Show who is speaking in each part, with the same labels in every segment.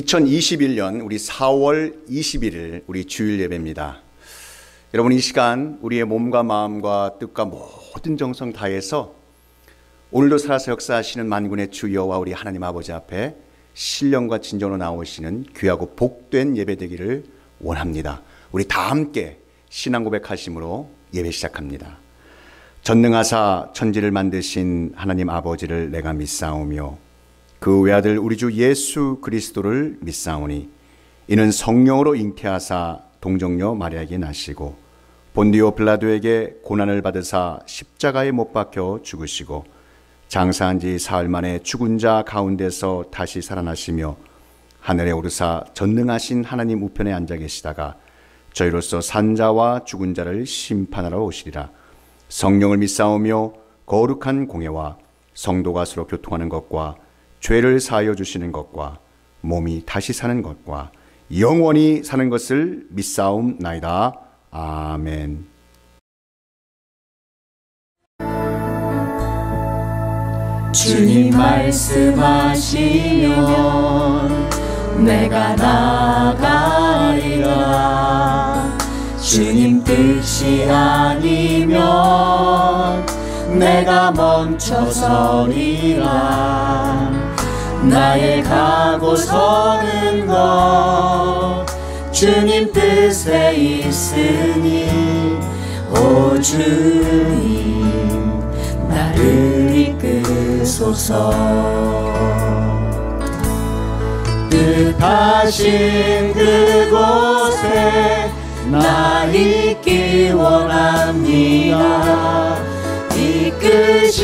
Speaker 1: 2021년 우리 4월 21일 우리 주일 예배입니다. 여러분, 이 시간 우리의 몸과 마음과 뜻과 모든 정성 다해서 오늘도 살아서 역사하시는 만군의 주 여호와 우리 하나님 아버지 앞에 신령과 진정으로 나오시는 귀하고 복된 예배 되기를 원합니다. 우리 다 함께 신앙 고백하심으로 예배 시작합니다. 전능하사 천지를 만드신 하나님 아버지를 내가 믿사오며 그 외아들 우리 주 예수 그리스도를 믿사오니 이는 성령으로 잉태하사 동정녀 마리아에게 나시고 본디오 빌라도에게 고난을 받으사 십자가에 못 박혀 죽으시고 장사한 지 사흘 만에 죽은 자 가운데서 다시 살아나시며 하늘에 오르사 전능하신 하나님 우편에 앉아 계시다가 저희로서 산 자와 죽은 자를 심판하러 오시리라. 성령을 믿사오며 거룩한 공예와 성도가 서로 교통하는 것과 죄를 사하여 주시는 것과 몸이 다시 사는 것과 영원히 사는 것을 믿사옵나이다. 아멘.
Speaker 2: 주님 말씀하시면 내가 나가리라. 주님 뜻이 아니면 내가 멈춰서리라. 나의 가고 서는 것 주님 뜻에 있으니 오 주님 나를 이끄소서. 뜻하신 그곳에 나 있기 원합니다. 이끄시는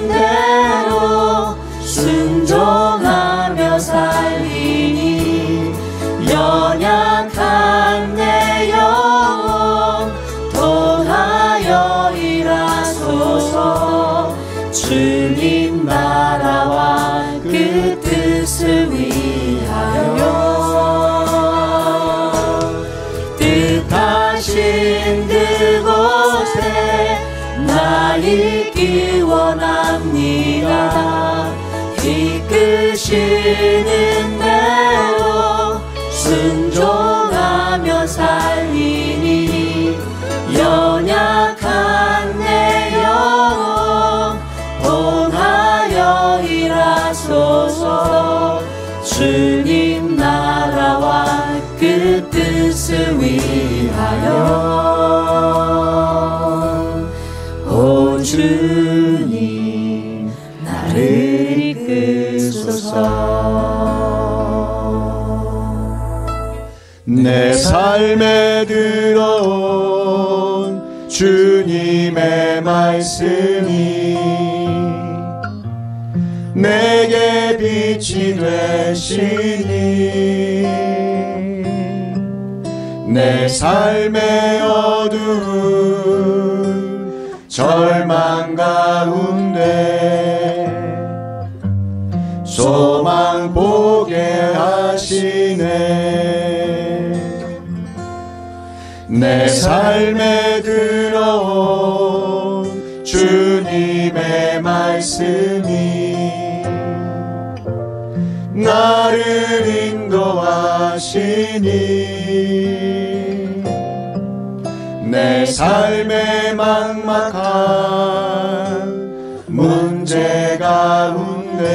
Speaker 2: 대로 순종하며 살리니 연약한 내 영혼 통하여 일하소서. 주님 나라와 그 뜻을 위하여 뜻하신 그곳에 나 있기 원합니다. 이끄시는 대로 순종하며 살리니 연약한 내 영혼 통하여 일하소서. 주님 나라와 그 뜻을 위하여 오 주님 나를 이끄소서.
Speaker 3: 내 삶에 들어온 주님의 말씀이 내게 빛이 되시니 내 삶의 어두운 절망 가운데 소망 보게 하시네. 내 삶에 들어온 주님의 말씀이 나를 인도하시니 내 삶의 막막한 문제 가운데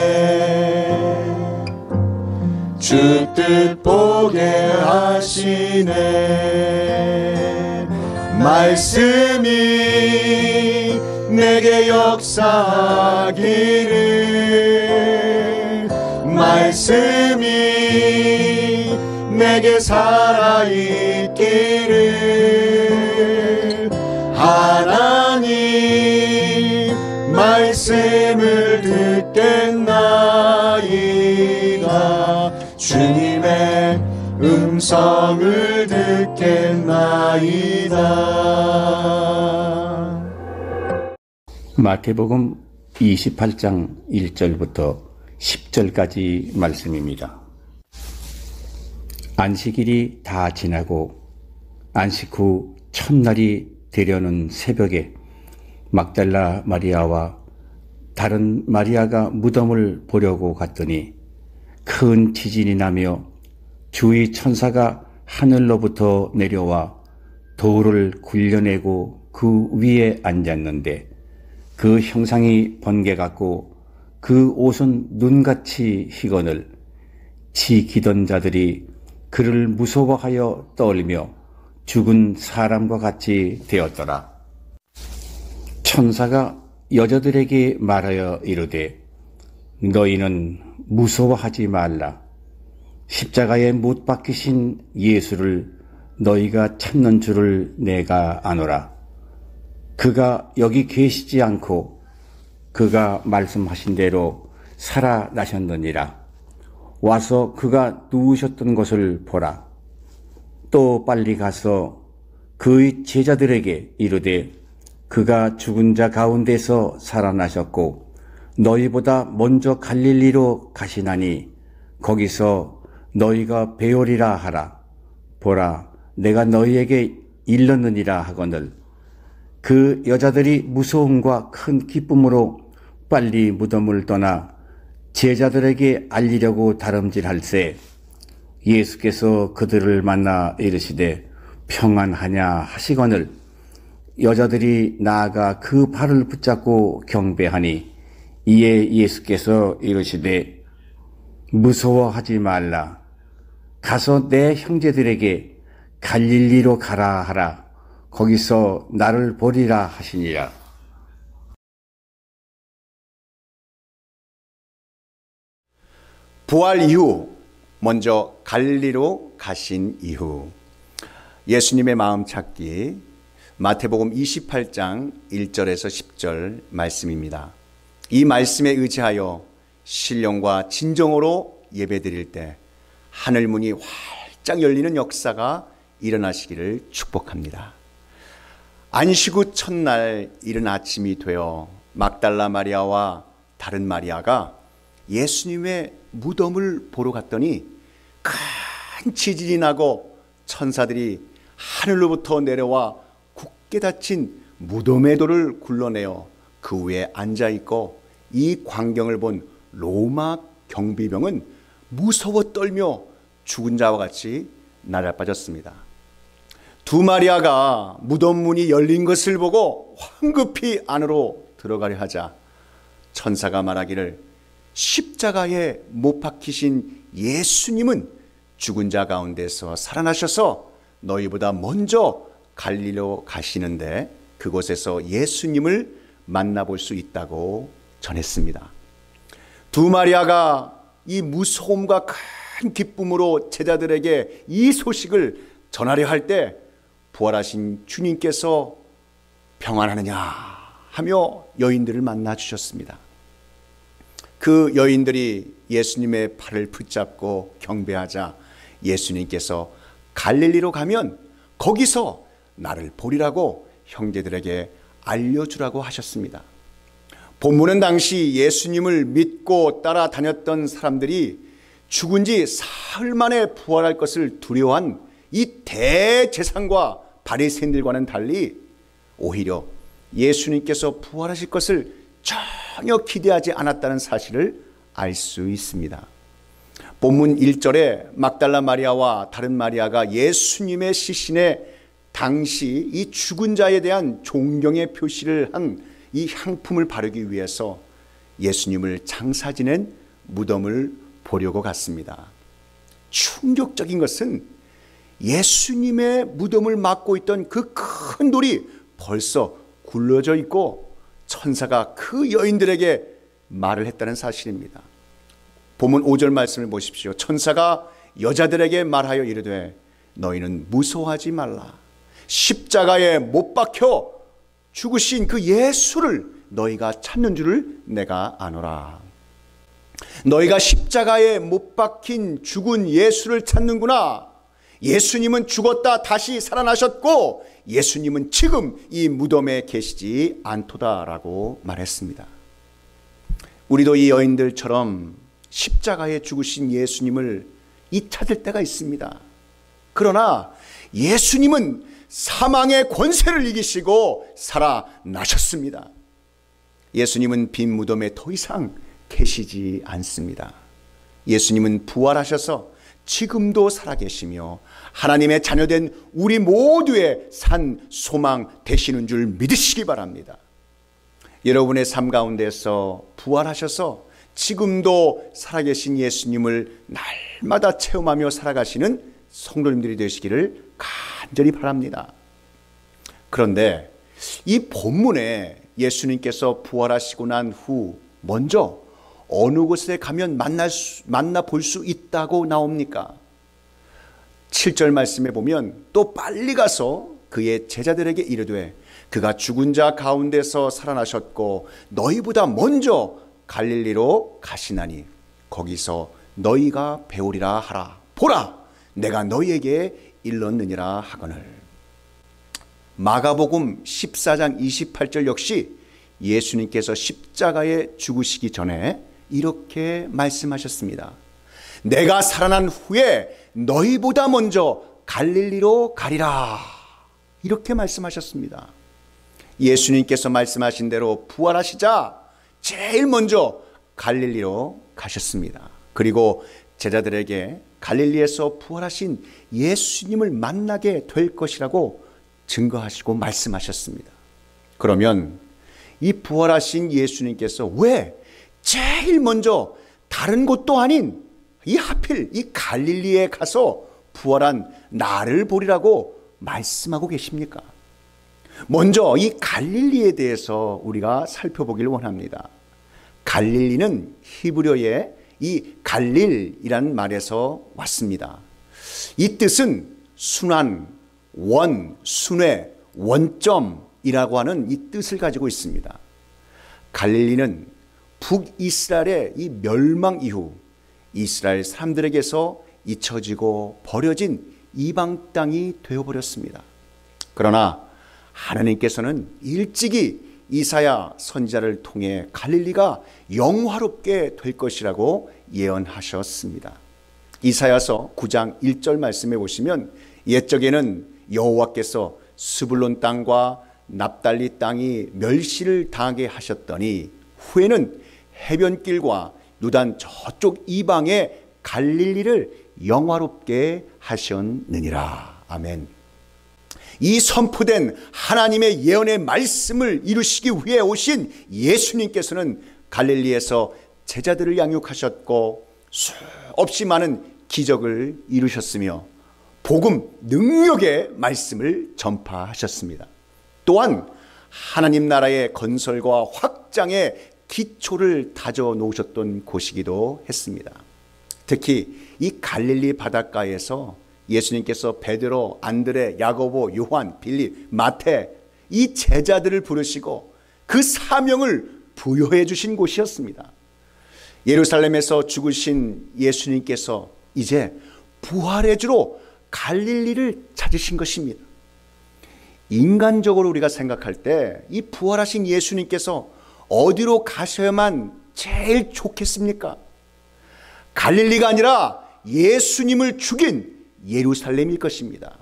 Speaker 3: 주 뜻 보게 하시네. 말씀이 내게 역사하기를 말씀이 내게 살아있기를 하나님 말씀을 듣겠나이다. 주님의 음성을 듣겠나이다.
Speaker 4: 마태복음 28장 1절부터 10절까지 말씀입니다. 안식일이 다 지나고 안식 후 첫날이 되려는 새벽에 막달라 마리아와 다른 마리아가 무덤을 보려고 갔더니 큰 지진이 나며 주의 천사가 하늘로부터 내려와 돌을 굴려내고 그 위에 앉았는데 그 형상이 번개 같고 그 옷은 눈같이 희거늘 지키던 자들이 그를 무서워하여 떨며 죽은 사람과 같이 되었더라. 천사가 여자들에게 말하여 이르되 너희는 무서워하지 말라. 십자가에 못 박히신 예수를 너희가 찾는 줄을 내가 아노라. 그가 여기 계시지 않고 그가 말씀하신 대로 살아나셨느니라. 와서 그가 누우셨던 것을 보라. 또 빨리 가서 그의 제자들에게 이르되 그가 죽은 자 가운데서 살아나셨고 너희보다 먼저 갈릴리로 가시나니 거기서 너희가 배우리라 하라. 보라, 내가 너희에게 일렀느니라 하거늘 그 여자들이 무서움과 큰 기쁨으로 빨리 무덤을 떠나 제자들에게 알리려고 다름질할세 예수께서 그들을 만나 이르시되 평안하냐 하시거늘 여자들이 나아가 그 발을 붙잡고 경배하니 이에 예수께서 이르시되 무서워하지 말라. 가서 내 형제들에게 갈릴리로 가라 하라. 거기서 나를 보리라 하시니라.
Speaker 1: 부활 이후 먼저 갈릴리로 가신 이후 예수님의 마음 찾기 마태복음 28장 1절에서 10절 말씀입니다. 이 말씀에 의지하여 신령과 진정으로 예배드릴 때 하늘 문이 활짝 열리는 역사가 일어나시기를 축복합니다. 안식 후 첫날 이른 아침이 되어 막달라 마리아와 다른 마리아가 예수님의 무덤을 보러 갔더니 큰 지진이 나고 천사들이 하늘로부터 내려와 굳게 닫힌 무덤의 돌을 굴러내어 그 위에 앉아있고 이 광경을 본 로마 경비병은 무서워 떨며 죽은 자와 같이 나자빠졌습니다. 두 마리아가 무덤 문이 열린 것을 보고 황급히 안으로 들어가려 하자 천사가 말하기를 십자가에 못 박히신 예수님은 죽은 자 가운데서 살아나셔서 너희보다 먼저 갈릴리로 가시는데 그곳에서 예수님을 만나볼 수 있다고 전했습니다. 두 마리아가 이 무서움과 큰 기쁨으로 제자들에게 이 소식을 전하려 할 때 부활하신 주님께서 평안하느냐 하며 여인들을 만나 주셨습니다. 그 여인들이 예수님의 팔을 붙잡고 경배하자 예수님께서 갈릴리로 가면 거기서 나를 보리라고 형제들에게 알려주라고 하셨습니다. 본문은 당시 예수님을 믿고 따라다녔던 사람들이 죽은 지 사흘 만에 부활할 것을 두려워한 이 대제사장과 바리새인들과는 달리 오히려 예수님께서 부활하실 것을 전혀 기대하지 않았다는 사실을 알 수 있습니다. 본문 1절에 막달라 마리아와 다른 마리아가 예수님의 시신에 당시 이 죽은 자에 대한 존경의 표시를 한 이 향품을 바르기 위해서 예수님을 장사 지낸 무덤을 보려고 갔습니다. 충격적인 것은 예수님의 무덤을 막고 있던 그 큰 돌이 벌써 굴러져 있고 천사가 그 여인들에게 말을 했다는 사실입니다. 본문 5절 말씀을 보십시오. 천사가 여자들에게 말하여 이르되 너희는 무서워하지 말라. 십자가에 못 박혀 죽으신 그 예수를 너희가 찾는 줄을 내가 아노라. 너희가 십자가에 못 박힌 죽은 예수를 찾는구나. 예수님은 죽었다 다시 살아나셨고 예수님은 지금 이 무덤에 계시지 않도다라고 말했습니다. 우리도 이 여인들처럼 십자가에 죽으신 예수님을 잊혀질 때가 있습니다. 그러나 예수님은 사망의 권세를 이기시고 살아나셨습니다. 예수님은 빈 무덤에 더 이상 계시지 않습니다. 예수님은 부활하셔서 지금도 살아계시며 하나님의 자녀된 우리 모두의 산 소망 되시는 줄 믿으시기 바랍니다. 여러분의 삶 가운데서 부활하셔서 지금도 살아계신 예수님을 날마다 체험하며 살아가시는 성도님들이 되시기를 간절히 바랍니다. 그런데 이 본문에 예수님께서 부활하시고 난 후 먼저 어느 곳에 가면 만나볼 수 있다고 나옵니까? 7절 말씀에 보면 또 빨리 가서 그의 제자들에게 이르되 그가 죽은 자 가운데서 살아나셨고 너희보다 먼저 갈릴리로 가시나니 거기서 너희가 배우리라 하라. 보라, 내가 너희에게 일렀느니라 하거늘. 마가복음 14장 28절 역시 예수님께서 십자가에 죽으시기 전에 이렇게 말씀하셨습니다. 내가 살아난 후에 너희보다 먼저 갈릴리로 가리라. 이렇게 말씀하셨습니다. 예수님께서 말씀하신 대로 부활하시자 제일 먼저 갈릴리로 가셨습니다. 그리고 제자들에게 갈릴리에서 부활하신 예수님을 만나게 될 것이라고 증거하시고 말씀하셨습니다. 그러면 이 부활하신 예수님께서 왜 제일 먼저 다른 곳도 아닌 이 하필 이 갈릴리에 가서 부활한 나를 보리라고 말씀하고 계십니까? 먼저 이 갈릴리에 대해서 우리가 살펴보기를 원합니다. 갈릴리는 히브리어의 이 갈릴이라는 말에서 왔습니다. 이 뜻은 순환, 원, 순회, 원점이라고 하는 이 뜻을 가지고 있습니다. 갈릴리는 북이스라엘의 이 멸망 이후 이스라엘 사람들에게서 잊혀지고 버려진 이방 땅이 되어버렸습니다. 그러나 하나님께서는 일찍이 이사야 선지자를 통해 갈릴리가 영화롭게 될 것이라고 예언하셨습니다. 이사야서 9장 1절 말씀에 보시면 옛적에는 여호와께서 스불론 땅과 납달리 땅이 멸시를 당하게 하셨더니 후에는 해변길과 누단 저쪽 이방의 갈릴리를 영화롭게 하셨느니라. 아멘. 이 선포된 하나님의 예언의 말씀을 이루시기 위해 오신 예수님께서는 갈릴리에서 제자들을 양육하셨고 수없이 많은 기적을 이루셨으며 복음 능력의 말씀을 전파하셨습니다. 또한 하나님 나라의 건설과 확장의 기초를 다져 놓으셨던 곳이기도 했습니다. 특히 이 갈릴리 바닷가에서 예수님께서 베드로, 안드레, 야고보, 요한, 빌립, 마태 이 제자들을 부르시고 그 사명을 부여해 주신 곳이었습니다. 예루살렘에서 죽으신 예수님께서 이제 부활의 주로 갈릴리를 찾으신 것입니다. 인간적으로 우리가 생각할 때 이 부활하신 예수님께서 어디로 가셔야만 제일 좋겠습니까? 갈릴리가 아니라 예수님을 죽인 예루살렘일 것입니다.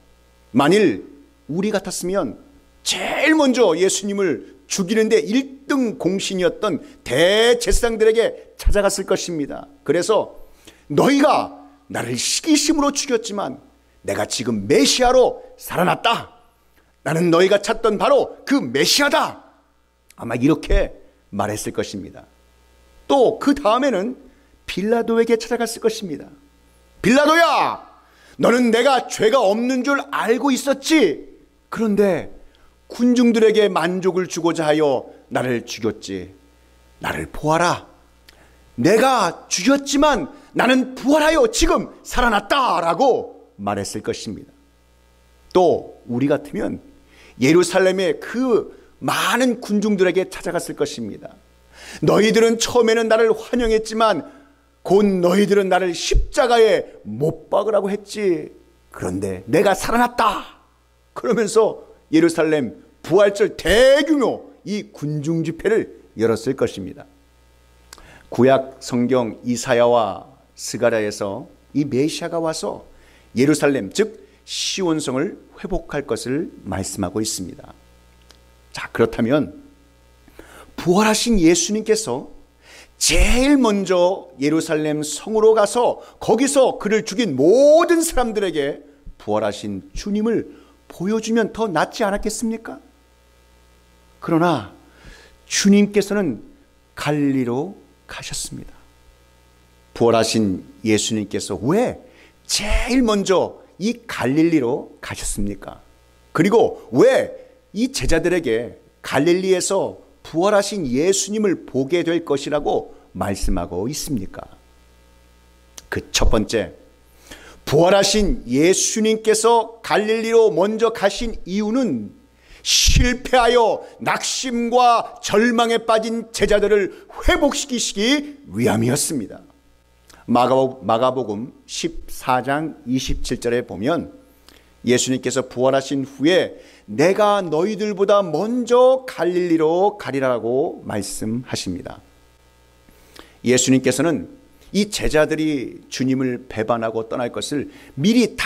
Speaker 1: 만일 우리 같았으면 제일 먼저 예수님을 죽이는데 1등 공신이었던 대제사장들에게 찾아갔을 것입니다. 그래서 너희가 나를 시기심으로 죽였지만 내가 지금 메시아로 살아났다. 나는 너희가 찾던 바로 그 메시아다. 아마 이렇게 말했을 것입니다. 또 그 다음에는 빌라도에게 찾아갔을 것입니다. 빌라도야, 너는 내가 죄가 없는 줄 알고 있었지. 그런데 군중들에게 만족을 주고자 하여 나를 죽였지. 나를 보아라. 내가 죽였지만 나는 부활하여 지금 살아났다라고 말했을 것입니다. 또 우리 같으면 예루살렘의 그 많은 군중들에게 찾아갔을 것입니다. 너희들은 처음에는 나를 환영했지만 곧 너희들은 나를 십자가에 못 박으라고 했지. 그런데 내가 살아났다. 그러면서 예루살렘 부활절 대규모 이 군중 집회를 열었을 것입니다. 구약 성경 이사야와 스가랴에서 이 메시아가 와서 예루살렘 즉 시온성을 회복할 것을 말씀하고 있습니다. 자, 그렇다면 부활하신 예수님께서 제일 먼저 예루살렘 성으로 가서 거기서 그를 죽인 모든 사람들에게 부활하신 주님을 보여주면 더 낫지 않았겠습니까? 그러나 주님께서는 갈릴리로 가셨습니다. 부활하신 예수님께서 왜 제일 먼저 이 갈릴리로 가셨습니까? 그리고 왜 이 제자들에게 갈릴리에서 부활하신 예수님을 보게 될 것이라고 말씀하고 있습니까? 그 첫 번째, 부활하신 예수님께서 갈릴리로 먼저 가신 이유는 실패하여 낙심과 절망에 빠진 제자들을 회복시키시기 위함이었습니다. 마가복음 14장 27절에 보면 예수님께서 부활하신 후에 내가 너희들보다 먼저 갈릴리로 가리라고 말씀하십니다. 예수님께서는 이 제자들이 주님을 배반하고 떠날 것을 미리 다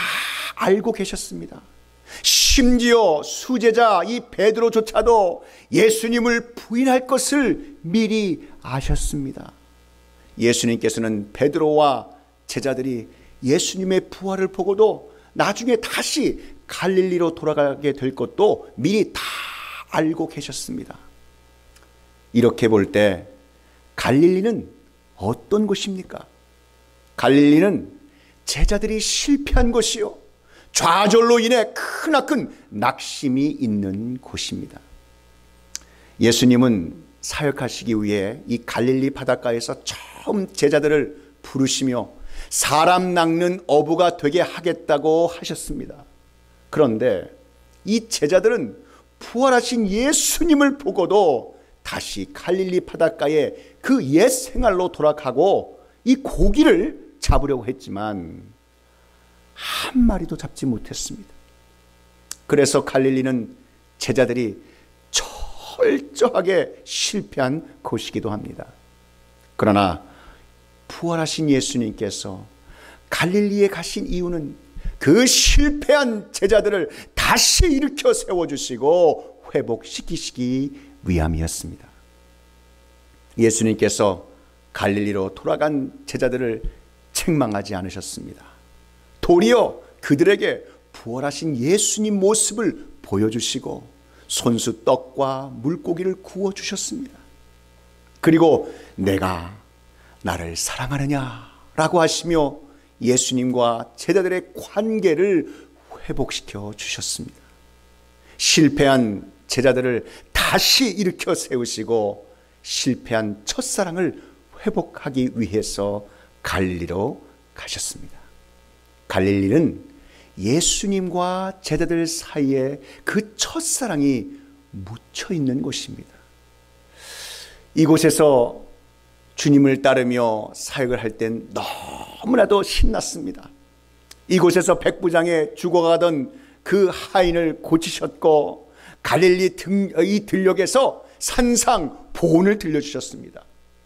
Speaker 1: 알고 계셨습니다. 심지어 수제자 이 베드로조차도 예수님을 부인할 것을 미리 아셨습니다. 예수님께서는 베드로와 제자들이 예수님의 부활을 보고도 나중에 다시 갈릴리로 돌아가게 될 것도 미리 다 알고 계셨습니다. 이렇게 볼 때 갈릴리는 어떤 곳입니까? 갈릴리는 제자들이 실패한 곳이요, 좌절로 인해 크나큰 낙심이 있는 곳입니다. 예수님은 사역하시기 위해 이 갈릴리 바닷가에서 처음 제자들을 부르시며 사람 낚는 어부가 되게 하겠다고 하셨습니다. 그런데 이 제자들은 부활하신 예수님을 보고도 다시 갈릴리 바닷가에 그 옛 생활로 돌아가고 이 고기를 잡으려고 했지만 한 마리도 잡지 못했습니다. 그래서 갈릴리는 제자들이 철저하게 실패한 곳이기도 합니다. 그러나 부활하신 예수님께서 갈릴리에 가신 이유는 그 실패한 제자들을 다시 일으켜 세워주시고 회복시키시기 위함이었습니다. 예수님께서 갈릴리로 돌아간 제자들을 책망하지 않으셨습니다. 도리어 그들에게 부활하신 예수님 모습을 보여주시고 손수 떡과 물고기를 구워주셨습니다. 그리고 내가 나를 사랑하느냐라고 하시며 예수님과 제자들의 관계를 회복시켜 주셨습니다. 실패한 제자들을 다시 일으켜 세우시고 실패한 첫사랑을 회복하기 위해서 갈릴리로 가셨습니다. 갈릴리는 예수님과 제자들 사이에 그 첫사랑이 묻혀 있는 곳입니다. 이곳에서 주님을 따르며 사역을 할 땐 너무나도 신났습니다. 이곳에서 백부장에 죽어가던 그 하인을 고치셨고 갈릴리 이 들녘에서 산상 보온을 들려주셨습니다.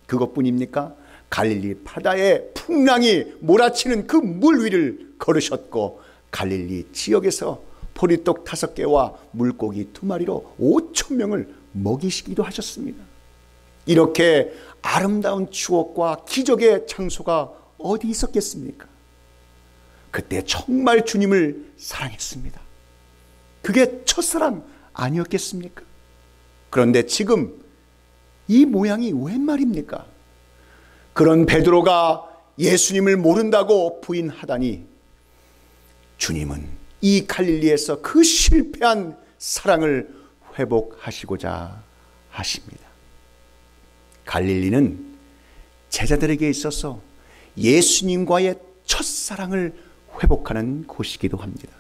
Speaker 1: 그것뿐입니까? 갈릴리 바다에 풍랑이 몰아치는 그 물 위를 걸으셨고 갈릴리 지역에서 보리떡 5개와 물고기 2마리로 5,000명을 먹이시기도 하셨습니다. 이렇게 아름다운 추억과 기적의 장소가 어디 있었겠습니까? 그때 정말 주님을 사랑했습니다. 그게 첫사랑 아니었겠습니까? 그런데 지금 이 모양이 웬 말입니까? 그런 베드로가 예수님을 모른다고 부인하다니 주님은 이 갈릴리에서 그 실패한 사랑을 회복하시고자 하십니다. 갈릴리는 제자들에게 있어서 예수님과의 첫사랑을 회복하는 곳이기도 합니다.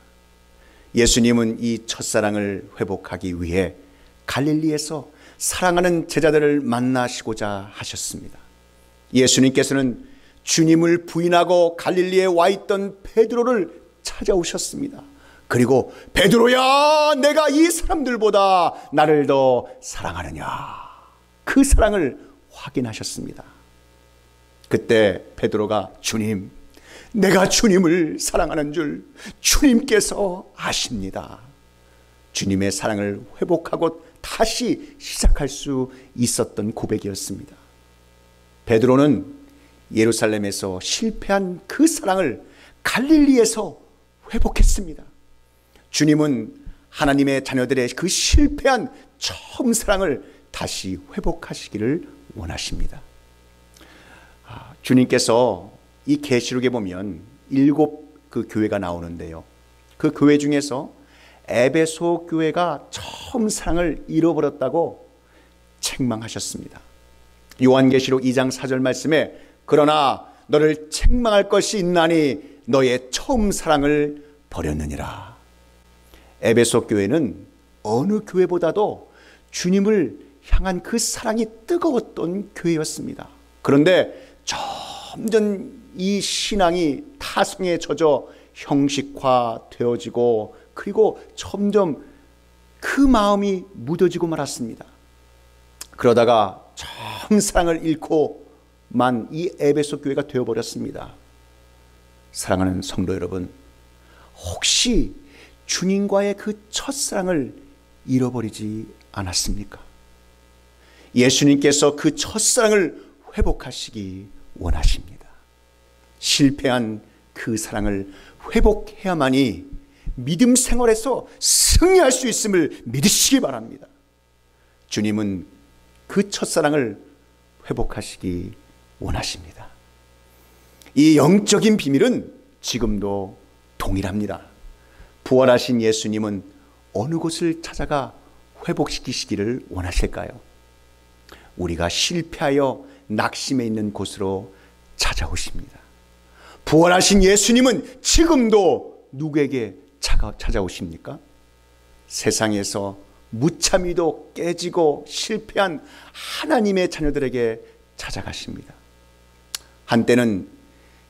Speaker 1: 예수님은 이 첫사랑을 회복하기 위해 갈릴리에서 사랑하는 제자들을 만나시고자 하셨습니다. 예수님께서는 주님을 부인하고 갈릴리에 와 있던 베드로를 찾아오셨습니다. 그리고 베드로야, 내가 이 사람들보다 나를 더 사랑하느냐, 그 사랑을 확인하셨습니다. 그때 베드로가 주님, 내가 주님을 사랑하는 줄 주님께서 아십니다. 주님의 사랑을 회복하고 다시 시작할 수 있었던 고백이었습니다. 베드로는 예루살렘에서 실패한 그 사랑을 갈릴리에서 회복했습니다. 주님은 하나님의 자녀들의 그 실패한 처음 사랑을 다시 회복하시기를 원하십니다. 주님께서 이 계시록에 보면 7 그 교회가 나오는데요. 그 교회 중에서 에베소 교회가 처음 사랑을 잃어버렸다고 책망하셨습니다. 요한계시록 2장 4절 말씀에 그러나 너를 책망할 것이 있나니 너의 처음 사랑을 버렸느니라. 에베소 교회는 어느 교회보다도 주님을 향한 그 사랑이 뜨거웠던 교회였습니다. 그런데 점점 이 신앙이 타성에 젖어 형식화되어지고 그리고 점점 그 마음이 무뎌지고 말았습니다. 그러다가 처음 사랑을 잃고만 이 에베소 교회가 되어버렸습니다. 사랑하는 성도 여러분, 혹시 주님과의 그 첫사랑을 잃어버리지 않았습니까? 예수님께서 그 첫사랑을 회복하시기 원하십니다. 실패한 그 사랑을 회복해야만이 믿음 생활에서 승리할 수 있음을 믿으시기 바랍니다. 주님은 그 첫사랑을 회복하시기 원하십니다. 이 영적인 비밀은 지금도 동일합니다. 부활하신 예수님은 어느 곳을 찾아가 회복시키시기를 원하실까요? 우리가 실패하여 낙심해 있는 곳으로 찾아오십니다. 부활하신 예수님은 지금도 누구에게 찾아오십니까? 세상에서 무참히도 깨지고 실패한 하나님의 자녀들에게 찾아가십니다. 한때는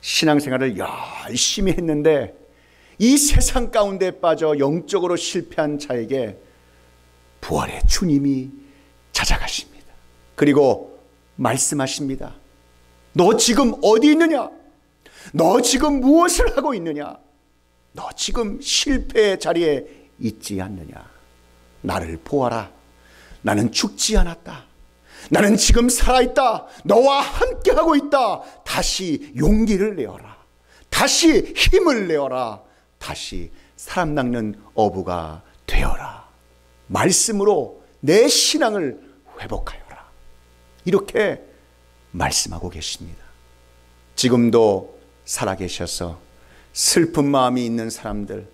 Speaker 1: 신앙생활을 열심히 했는데 이 세상 가운데 빠져 영적으로 실패한 자에게 부활의 주님이 찾아가십니다. 그리고 말씀하십니다. 너 지금 어디 있느냐? 너 지금 무엇을 하고 있느냐? 너 지금 실패의 자리에 있지 않느냐? 나를 보아라. 나는 죽지 않았다. 나는 지금 살아있다. 너와 함께하고 있다. 다시 용기를 내어라. 다시 힘을 내어라. 다시 사람 낚는 어부가 되어라. 말씀으로 내 신앙을 회복하여라. 이렇게 말씀하고 계십니다. 지금도 살아계셔서 슬픈 마음이 있는 사람들,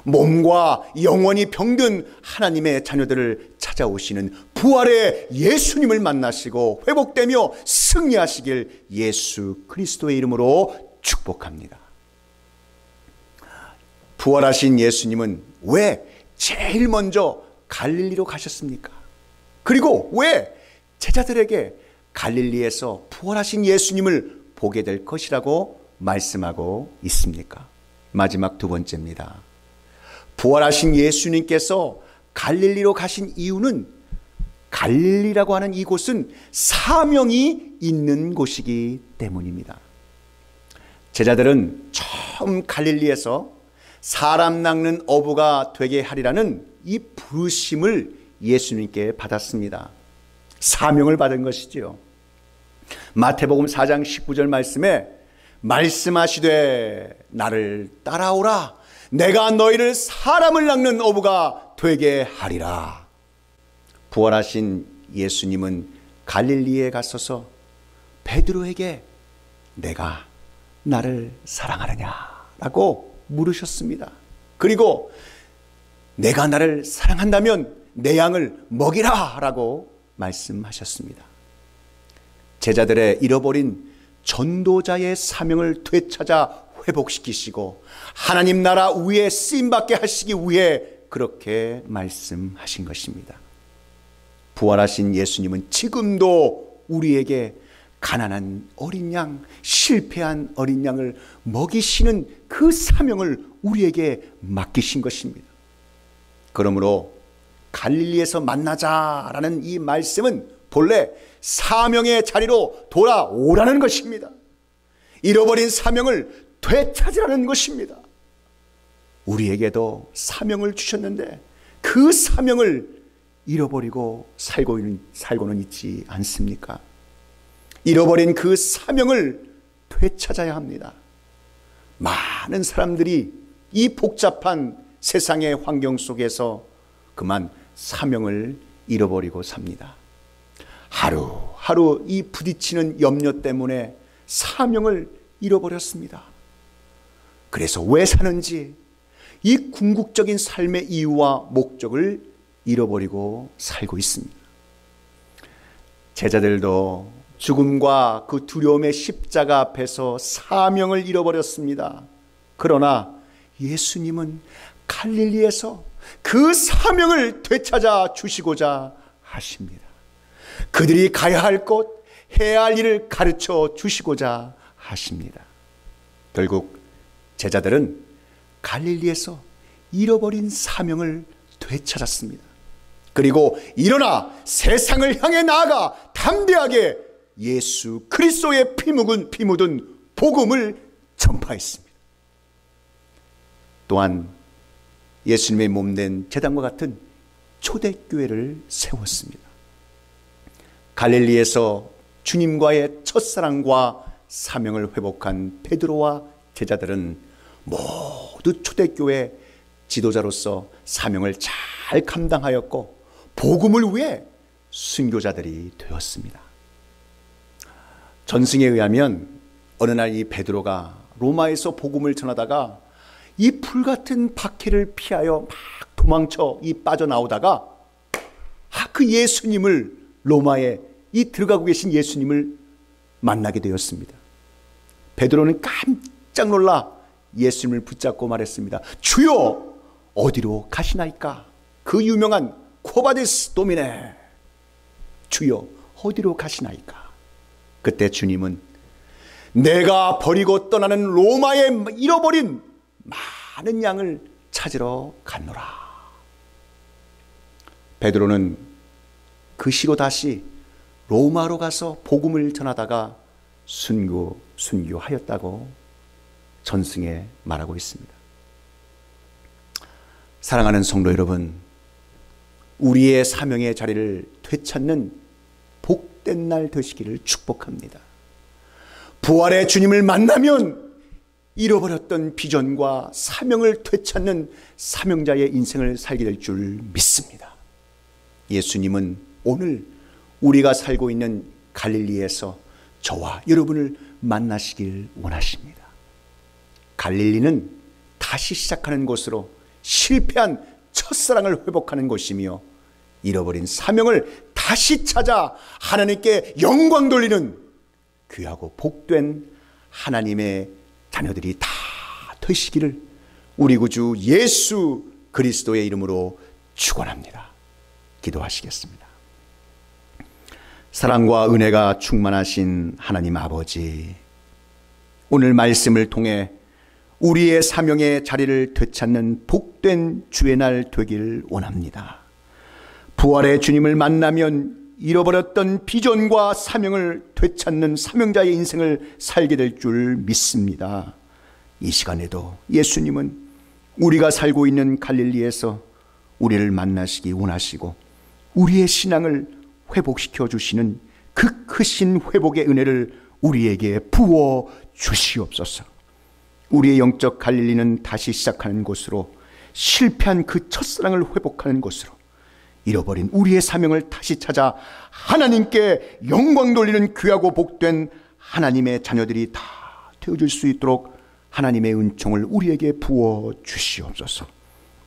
Speaker 1: 몸과 영혼이 병든 하나님의 자녀들을 찾아오시는 부활의 예수님을 만나시고 회복되며 승리하시길 예수 그리스도의 이름으로 축복합니다. 부활하신 예수님은 왜 제일 먼저 갈릴리로 가셨습니까? 그리고 왜 제자들에게 갈릴리에서 부활하신 예수님을 보게 될 것이라고 말씀하고 있습니까? 마지막 2번째입니다. 부활하신 예수님께서 갈릴리로 가신 이유는 갈릴리라고 하는 이곳은 사명이 있는 곳이기 때문입니다. 제자들은 처음 갈릴리에서 사람 낚는 어부가 되게 하리라는 이 부르심을 예수님께 받았습니다. 사명을 받은 것이지요. 마태복음 4장 19절 말씀에 말씀하시되 나를 따라오라. 내가 너희를 사람을 낚는 어부가 되게 하리라. 부활하신 예수님은 갈릴리에 가셔서 베드로에게 내가 나를 사랑하느냐라고 물으셨습니다. 그리고 내가 나를 사랑한다면 내 양을 먹이라 라고 말씀하셨습니다. 제자들의 잃어버린 전도자의 사명을 되찾아 회복시키시고 하나님 나라 위에 쓰임받게 하시기 위해 그렇게 말씀하신 것입니다. 부활하신 예수님은 지금도 우리에게 가난한 어린 양, 실패한 어린 양을 먹이시는 그 사명을 우리에게 맡기신 것입니다. 그러므로 갈릴리에서 만나자라는 이 말씀은 본래 사명의 자리로 돌아오라는 것입니다. 잃어버린 사명을 되찾으라는 것입니다. 우리에게도 사명을 주셨는데 그 사명을 잃어버리고 살고는 있지 않습니까? 잃어버린 그 사명을 되찾아야 합니다. 많은 사람들이 이 복잡한 세상의 환경 속에서 그만 사명을 잃어버리고 삽니다. 하루하루 이 부딪히는 염려 때문에 사명을 잃어버렸습니다. 그래서 왜 사는지 이 궁극적인 삶의 이유와 목적을 잃어버리고 살고 있습니다. 제자들도 죽음과 그 두려움의 십자가 앞에서 사명을 잃어버렸습니다. 그러나 예수님은 갈릴리에서 그 사명을 되찾아 주시고자 하십니다. 그들이 가야 할 곳, 해야 할 일을 가르쳐 주시고자 하십니다. 결국 제자들은 갈릴리에서 잃어버린 사명을 되찾았습니다. 그리고 일어나 세상을 향해 나아가 담대하게 예수 그리스도의 피 묻은 복음을 전파했습니다. 또한 예수님의 몸된 제단과 같은 초대교회를 세웠습니다. 갈릴리에서 주님과의 첫사랑과 사명을 회복한 베드로와 제자들은 모두 초대교회 지도자로서 사명을 잘 감당하였고 복음을 위해 순교자들이 되었습니다. 전승에 의하면 어느 날 이 베드로가 로마에서 복음을 전하다가 이 불같은 박해를 피하여 막 도망쳐 빠져나오다가 그 예수님을 로마에 들어가고 계신 예수님을 만나게 되었습니다. 베드로는 깜짝 놀라 예수님을 붙잡고 말했습니다. 주여 어디로 가시나이까? 그 유명한 코바디스 도미네, 주여 어디로 가시나이까? 그때 주님은 내가 버리고 떠나는 로마에 잃어버린 많은 양을 찾으러 갔노라. 베드로는 그 시로 다시 로마로 가서 복음을 전하다가 순교하였다고 전승에 말하고 있습니다. 사랑하는 성도 여러분, 우리의 사명의 자리를 되찾는 복된 날 되시기를 축복합니다. 부활의 주님을 만나면 잃어버렸던 비전과 사명을 되찾는 사명자의 인생을 살게 될 줄 믿습니다. 예수님은 오늘 우리가 살고 있는 갈릴리에서 저와 여러분을 만나시길 원하십니다. 갈릴리는 다시 시작하는 곳으로, 실패한 첫사랑을 회복하는 곳이며 잃어버린 사명을 다시 찾아 하나님께 영광 돌리는 귀하고 복된 하나님의 자녀들이 다 되시기를 우리 구주 예수 그리스도의 이름으로 축원합니다. 기도하시겠습니다. 사랑과 은혜가 충만하신 하나님 아버지, 오늘 말씀을 통해 우리의 사명의 자리를 되찾는 복된 주의 날 되길 원합니다. 부활의 주님을 만나면 잃어버렸던 비전과 사명을 되찾는 사명자의 인생을 살게 될 줄 믿습니다. 이 시간에도 예수님은 우리가 살고 있는 갈릴리에서 우리를 만나시기 원하시고 우리의 신앙을 회복시켜 주시는 그 크신 회복의 은혜를 우리에게 부어 주시옵소서. 우리의 영적 갈릴리는 다시 시작하는 곳으로, 실패한 그 첫사랑을 회복하는 곳으로, 잃어버린 우리의 사명을 다시 찾아 하나님께 영광 돌리는 귀하고 복된 하나님의 자녀들이 다 되어줄 수 있도록 하나님의 은총을 우리에게 부어 주시옵소서.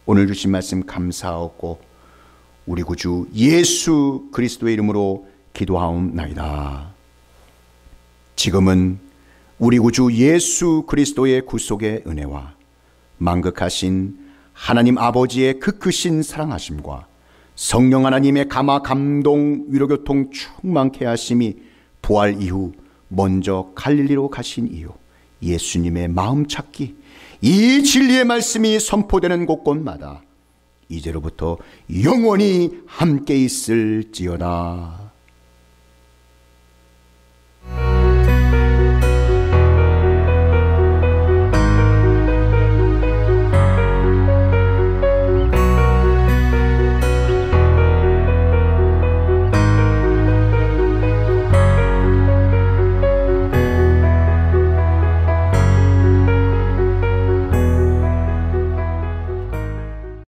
Speaker 1: 오늘 주신 말씀 감사하고 우리 구주 예수 그리스도의 이름으로 기도하옵나이다. 지금은 우리 구주 예수 그리스도의 구속의 은혜와 만극하신 하나님 아버지의 그 크신 사랑하심과 성령 하나님의 감화 감동 위로교통 충만케 하심이 부활 이후 먼저 갈릴리로 가신 이유, 예수님의 마음 찾기, 이 진리의 말씀이 선포되는 곳곳마다 이제로부터 영원히 함께 있을지어다.